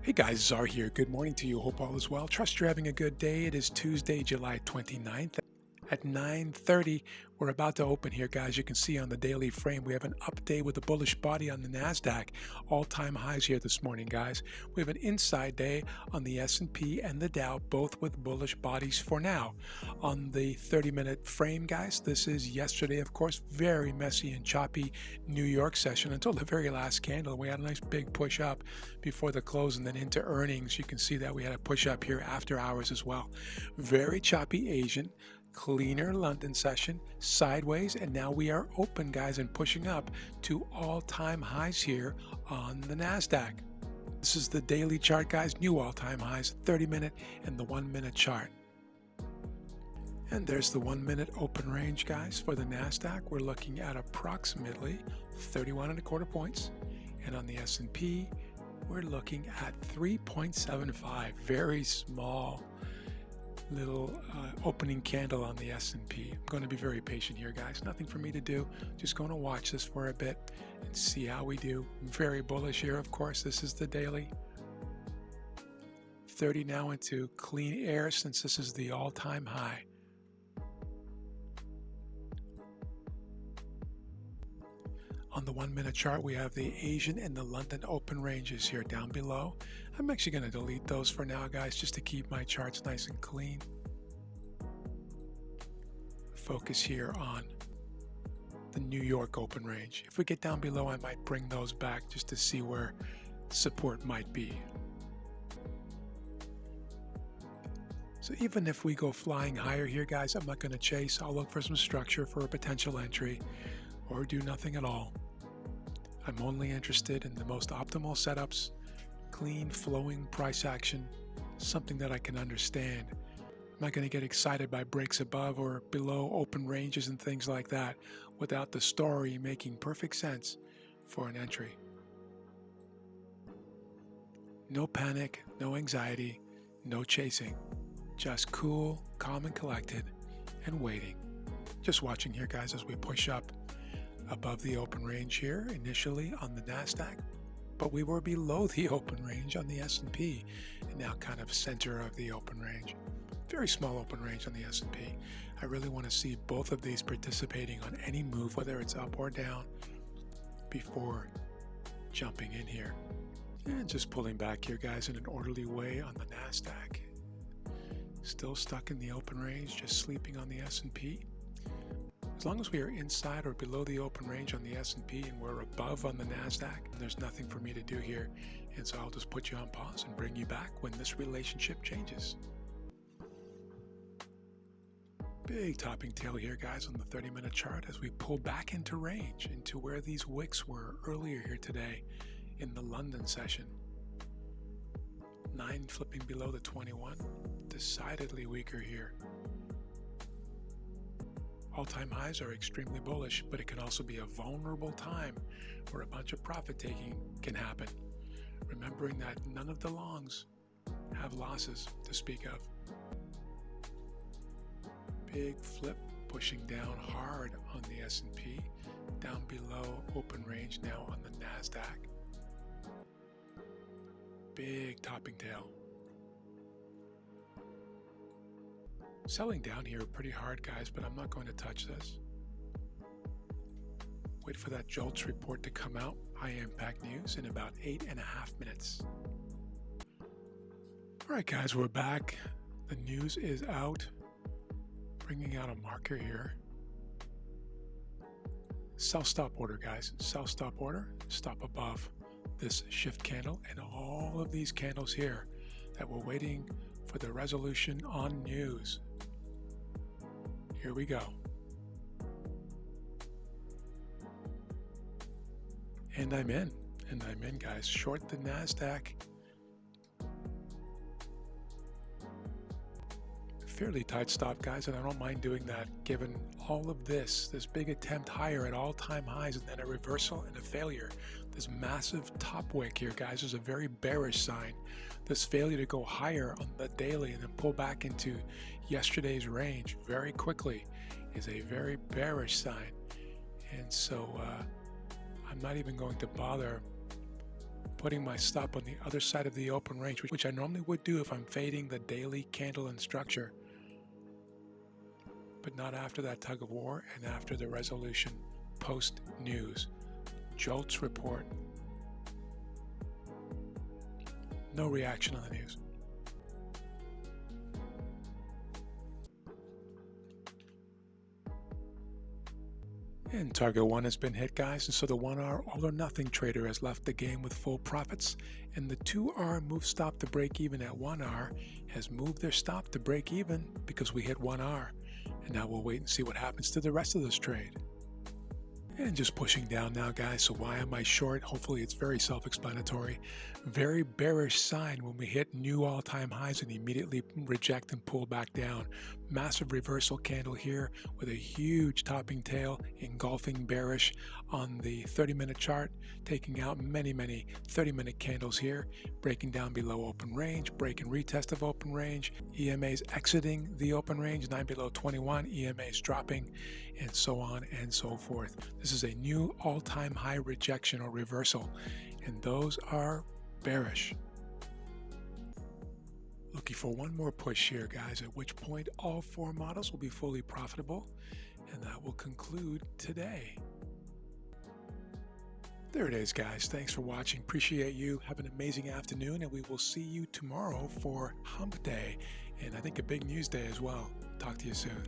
Hey guys, Czar here. Good morning to you. Hope all is well. Trust you're having a good day. It is Tuesday, July 29th at 9:30. We're about to open here, guys. You can see on the daily frame we have an update with a bullish body on the Nasdaq. All-time highs here this morning, guys. We have an inside day on the S&P and the Dow, both with bullish bodies for now. On the 30-minute frame, guys, this is yesterday, of course, very messy and choppy New York session until the very last candle. We had a nice big push up before the close and then into earnings. You can see that we had a push up here after hours as well. Very choppy Asian, cleaner London session, sideways, and now we are open, guys, and pushing up to all-time highs here on the Nasdaq. This is the daily chart, guys, new all-time highs, 30-minute and the 1-minute chart. And there's the 1-minute open range, guys, for the Nasdaq. We're looking at approximately 31.25 points, and on the S&P, we're looking at 3.75. Very small little opening candle on the S&P. I'm going to be very patient here, guys. Nothing for me to do. Just going to watch this for a bit and see how we do. Very bullish here, of course. This is the daily. 30 now into clean air since this is the all-time high. On the 1-minute chart, we have the Asian and the London open ranges here down below. I'm actually going to delete those for now, guys, just to keep my charts nice and clean. Focus here on the New York open range. If we get down below, I might bring those back just to see where support might be. So even if we go flying higher here, guys, I'm not going to chase. I'll look for some structure for a potential entry or do nothing at all. I'm only interested in the most optimal setups, clean flowing price action, something that I can understand. I'm not going to get excited by breaks above or below open ranges and things like that without the story making perfect sense for an entry. No panic, no anxiety, no chasing. Just cool, calm and collected and waiting. Just watching here, guys, as we push up above the open range here initially on the Nasdaq, but we were below the open range on the S&P and now kind of center of the open range. Very small open range on the S&P. I really want to see both of these participating on any move, whether it's up or down, before jumping in here. And just pulling back here, guys, in an orderly way on the Nasdaq. Still stuck in the open range, just sleeping on the S&P. As long as we are inside or below the open range on the S&P and we're above on the Nasdaq, there's nothing for me to do here. And so I'll just put you on pause and bring you back when this relationship changes. Big topping tail here, guys, on the 30-minute chart as we pull back into range, into where these wicks were earlier here today in the London session. 9 flipping below the 21, decidedly weaker here. All-time highs are extremely bullish, but it can also be a vulnerable time where a bunch of profit taking can happen. Remembering that none of the longs have losses to speak of. Big flip pushing down hard on the S&P, down below open range now on the Nasdaq. Big topping tail. Selling down here pretty hard, guys, but I'm not going to touch this. Wait for that JOLTS report to come out, high impact news, in about 8.5 minutes. All right, guys, we're back. The news is out. Bringing out a marker here. Sell stop order, guys. Sell stop order, stop above this shift candle and all of these candles here that we're waiting for the resolution on news. Here we go. And I'm in, guys. Short the Nasdaq. Fairly tight stop, guys, and I don't mind doing that given all of this big attempt higher at all-time highs and then a reversal and a failure. This massive top wick here, guys, is a very bearish sign. This failure to go higher on the daily and then pull back into yesterday's range very quickly is a very bearish sign. And so I'm not even going to bother putting my stop on the other side of the open range, which I normally would do if I'm fading the daily candle and structure, but not after that tug of war and after the resolution post news. Jolts report. No reaction on the news. And target 1 has been hit, guys, and so the 1R all or nothing trader has left the game with full profits, and the 2R move stop to break even at 1R has moved their stop to break even because we hit 1R, and now we'll wait and see what happens to the rest of this trade. And just pushing down now, guys. So why am I short? Hopefully it's very self-explanatory. Very bearish sign when we hit new all-time highs and immediately reject and pull back down. Massive reversal candle here with a huge topping tail, engulfing bearish on the 30-minute chart, taking out many 30-minute candles here, breaking down below open range, break and retest of open range, EMAs exiting the open range, 9 below 21, EMAs dropping, and so on and so forth. This is a new all-time high rejection or reversal, and those are bearish. Looking for one more push here, guys, at which point all 4 models will be fully profitable, and that will conclude today. There it is, guys. Thanks for watching. Appreciate you. Have an amazing afternoon, and we will see you tomorrow for Hump Day, and I think a big news day as well. Talk to you soon.